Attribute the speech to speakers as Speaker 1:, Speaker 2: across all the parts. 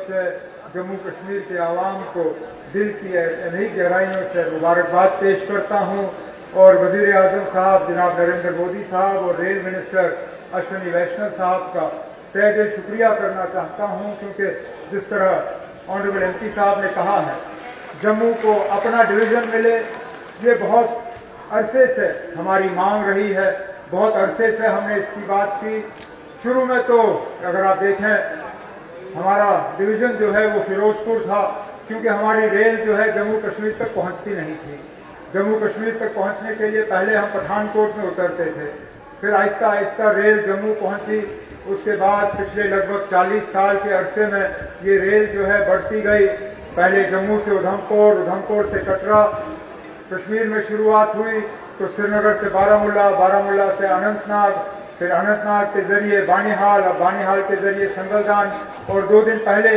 Speaker 1: से जम्मू कश्मीर के आवाम को दिल की इन्हीं गहराइयों से मुबारकबाद पेश करता हूं और वजीर आजम साहब जनाब नरेंद्र मोदी साहब और रेल मिनिस्टर अश्विनी वैष्णव साहब का तहे दिल शुक्रिया करना चाहता हूं, क्योंकि जिस तरह ऑनरेबल MP साहब ने कहा है जम्मू को अपना डिवीजन मिले, ये बहुत अरसे से हमारी मांग रही है। बहुत अरसे से हमने इसकी बात की। शुरू में तो अगर आप देखें हमारा डिवीजन जो है वो फिरोजपुर था, क्योंकि हमारी रेल जो है जम्मू कश्मीर तक पहुंचती नहीं थी। जम्मू कश्मीर तक पहुंचने के लिए पहले हम पठानकोट में उतरते थे, फिर आहिस्ता आहिस्ता रेल जम्मू पहुंची। उसके बाद पिछले लगभग 40 साल के अरसे में ये रेल जो है बढ़ती गई। पहले जम्मू से उधमपुर, उधमपुर से कटरा, कश्मीर में शुरुआत हुई तो श्रीनगर से बारामूला, बारामूला से अनंतनाग, फिर अनंतनाग के जरिए बानीहाल, अब बानीहाल के जरिए संगलदान। और 2 दिन पहले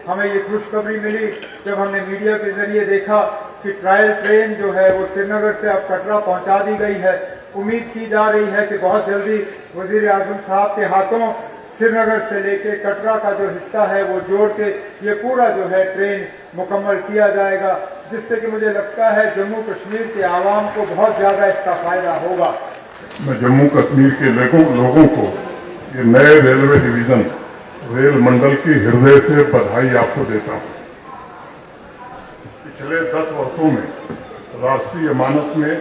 Speaker 1: हमें ये खुशखबरी मिली जब हमने मीडिया के जरिए देखा कि ट्रायल ट्रेन जो है वो श्रीनगर से अब कटरा पहुंचा दी गई है। उम्मीद की जा रही है कि बहुत जल्दी वजीर आजम साहब के हाथों श्रीनगर से लेके कटरा का जो हिस्सा है वो जोड़ के ये पूरा जो है ट्रेन मुकम्मल किया जाएगा, जिससे कि मुझे लगता है जम्मू कश्मीर के आवाम को बहुत ज्यादा इसका फायदा होगा।
Speaker 2: मैं जम्मू कश्मीर के लोगों को ये नए रेलवे डिवीजन रेल मंडल की हृदय से बधाई आपको देता हूं। पिछले 10 वर्षों में राष्ट्रीय मानस में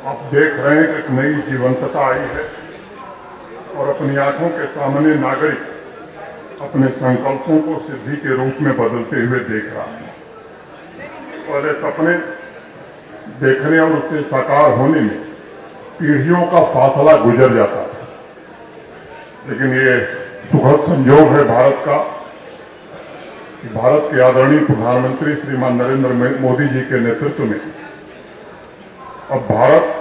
Speaker 2: आप देख रहे हैं कि एक नई जीवंतता आई है और अपनी आंखों के सामने नागरिक अपने संकल्पों को सिद्धि के रूप में बदलते हुए देख रहा है। पहले सपने देखने और उससे साकार होने में पीढ़ियों का फासला गुजर जाता था, लेकिन ये सुखद संयोग है भारत का कि भारत के आदरणीय प्रधानमंत्री श्रीमान नरेंद्र मोदी जी के नेतृत्व में अब भारत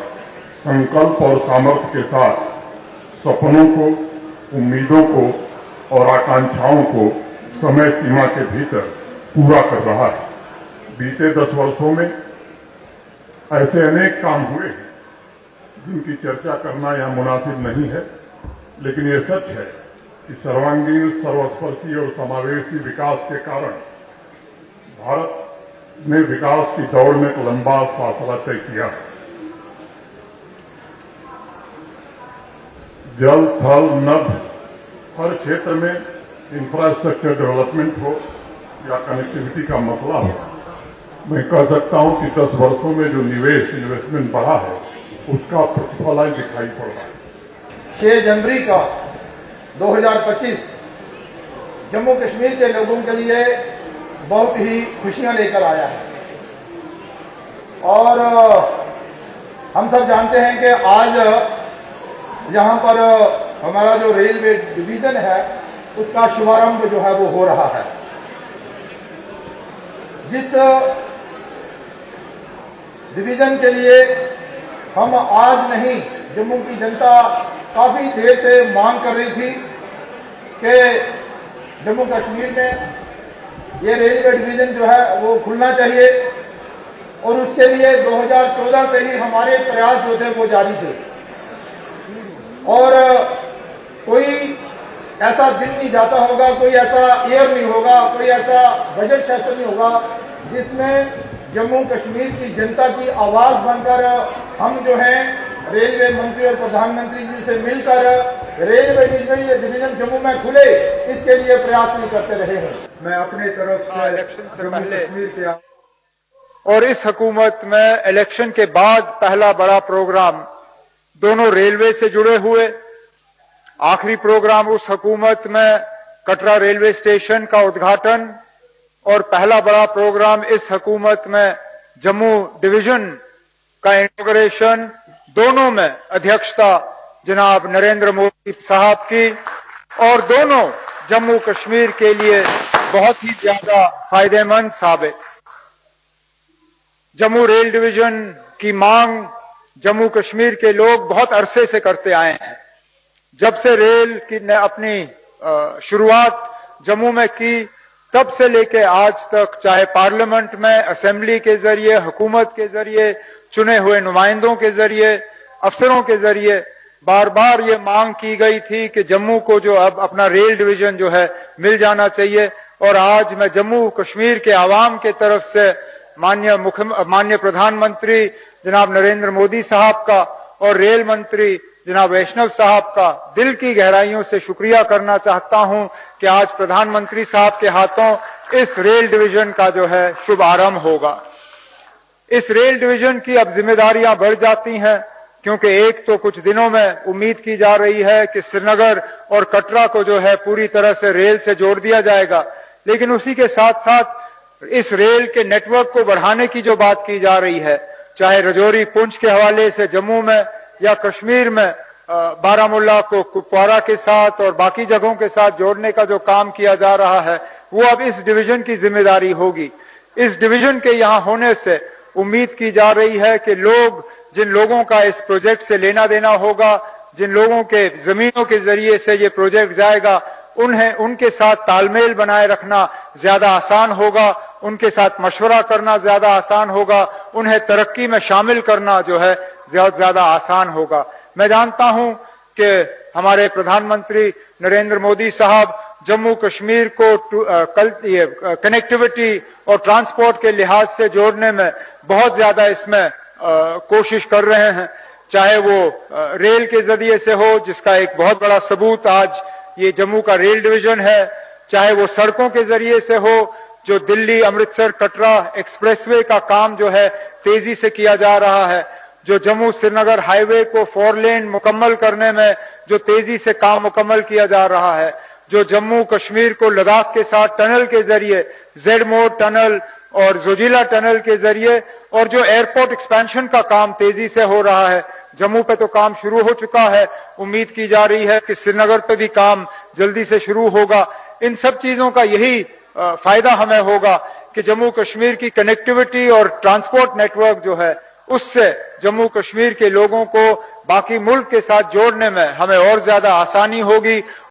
Speaker 2: संकल्प और सामर्थ्य के साथ सपनों को, उम्मीदों को और आकांक्षाओं को समय सीमा के भीतर पूरा कर रहा है। बीते 10 वर्षों में ऐसे अनेक काम हुए हैं जिनकी चर्चा करना यहां मुनासिब नहीं है, लेकिन ये सच है कि सर्वांगीण, सर्वस्पर्शी और समावेशी विकास के कारण भारत ने विकास की दौड़ में एक लंबा फासला तय किया है। जल, थल, नभ हर क्षेत्र में इंफ्रास्ट्रक्चर डेवलपमेंट हो या कनेक्टिविटी का मसला हो, मैं कह सकता हूं कि 10 वर्षों में जो इन्वेस्टमेंट बढ़ा है उसका प्रतिफल आज दिखाई पड़ रहा है।
Speaker 3: 6 जनवरी का 2025 जम्मू कश्मीर के लोगों के लिए बहुत ही खुशियां लेकर आया है और हम सब जानते हैं कि आज यहां पर हमारा जो रेलवे डिवीजन है उसका शुभारंभ जो है वो हो रहा है। जिस डिवीजन के लिए हम आज नहीं, जम्मू की जनता काफी देर से मांग कर रही थी कि जम्मू कश्मीर में ये रेलवे डिवीजन जो है वो खुलना चाहिए, और उसके लिए 2014 से ही हमारे प्रयास जो थे वो जारी थे। और कोई ऐसा दिन नहीं जाता होगा, कोई ऐसा ईयर नहीं होगा, कोई ऐसा बजट सेशन नहीं होगा जिसमें जम्मू कश्मीर की जनता की आवाज बनकर हम जो हैं रेलवे मंत्री और प्रधानमंत्री जी से मिलकर रेलवे डिवीजन जम्मू में खुले, इसके लिए प्रयास नहीं करते रहे हैं।
Speaker 1: मैं अपने तरफ से इलेक्शन से पहले कश्मीर के और इस हुकूमत में इलेक्शन के बाद पहला बड़ा प्रोग्राम दोनों रेलवे से जुड़े हुए, आखिरी प्रोग्राम उस हुकूमत में कटरा रेलवे स्टेशन का उद्घाटन और पहला बड़ा प्रोग्राम इस हुकूमत में जम्मू डिवीजन का इनॉग्रेशन, दोनों में अध्यक्षता जनाब नरेंद्र मोदी साहब की, और दोनों जम्मू कश्मीर के लिए बहुत ही ज्यादा फायदेमंद साबित। जम्मू रेल डिवीजन की मांग जम्मू कश्मीर के लोग बहुत अरसे से करते आए हैं। जब से रेल की ने अपनी शुरुआत जम्मू में की, तब से लेके आज तक, चाहे पार्लियामेंट में, असेंबली के जरिए, हुकूमत के जरिए, चुने हुए नुमाइंदों के जरिए, अफसरों के जरिए बार बार ये मांग की गई थी कि जम्मू को जो अब अपना रेल डिवीजन जो है मिल जाना चाहिए। और आज मैं जम्मू कश्मीर के आवाम के तरफ से माननीय प्रधानमंत्री जनाब नरेंद्र मोदी साहब का और रेल मंत्री जनाब वैष्णव साहब का दिल की गहराइयों से शुक्रिया करना चाहता हूं कि आज प्रधानमंत्री साहब के हाथों इस रेल डिवीजन का जो है शुभारंभ होगा। इस रेल डिवीजन की अब जिम्मेदारियां बढ़ जाती हैं, क्योंकि एक तो कुछ दिनों में उम्मीद की जा रही है कि श्रीनगर और कटरा को जो है पूरी तरह से रेल से जोड़ दिया जाएगा, लेकिन उसी के साथ साथ इस रेल के नेटवर्क को बढ़ाने की जो बात की जा रही है, चाहे रजौरी पुंछ के हवाले से जम्मू में या कश्मीर में बारामूला को कुपवारा के साथ और बाकी जगहों के साथ जोड़ने का जो काम किया जा रहा है, वो अब इस डिवीजन की जिम्मेदारी होगी। इस डिवीजन के यहां होने से उम्मीद की जा रही है कि जिन लोगों का इस प्रोजेक्ट से लेना देना होगा, जिन लोगों के जमीनों के जरिए से ये प्रोजेक्ट जाएगा, उनके साथ तालमेल बनाए रखना ज्यादा आसान होगा, उनके साथ मशवरा करना ज्यादा आसान होगा, उन्हें तरक्की में शामिल करना जो है ज्यादा आसान होगा। मैं जानता हूं कि हमारे प्रधानमंत्री नरेंद्र मोदी साहब जम्मू कश्मीर को कनेक्टिविटी और ट्रांसपोर्ट के लिहाज से जोड़ने में बहुत ज्यादा इसमें कोशिश कर रहे हैं, चाहे वो रेल के जरिए से हो, जिसका एक बहुत बड़ा सबूत आज ये जम्मू का रेल डिवीजन है, चाहे वो सड़कों के जरिए से हो, जो दिल्ली अमृतसर कटरा एक्सप्रेसवे का काम जो है तेजी से किया जा रहा है, जो जम्मू श्रीनगर हाईवे को 4 लेन मुकम्मल करने में जो तेजी से काम मुकम्मल किया जा रहा है, जो जम्मू कश्मीर को लद्दाख के साथ टनल के जरिए जेड-मोड टनल और जोजिला टनल के जरिए, और जो एयरपोर्ट एक्सपेंशन का काम तेजी से हो रहा है। जम्मू पे तो काम शुरू हो चुका है, उम्मीद की जा रही है कि श्रीनगर पे भी काम जल्दी से शुरू होगा। इन सब चीजों का यही फायदा हमें होगा कि जम्मू कश्मीर की कनेक्टिविटी और ट्रांसपोर्ट नेटवर्क जो है, उससे जम्मू कश्मीर के लोगों को बाकी मुल्क के साथ जोड़ने में हमें और ज्यादा आसानी होगी।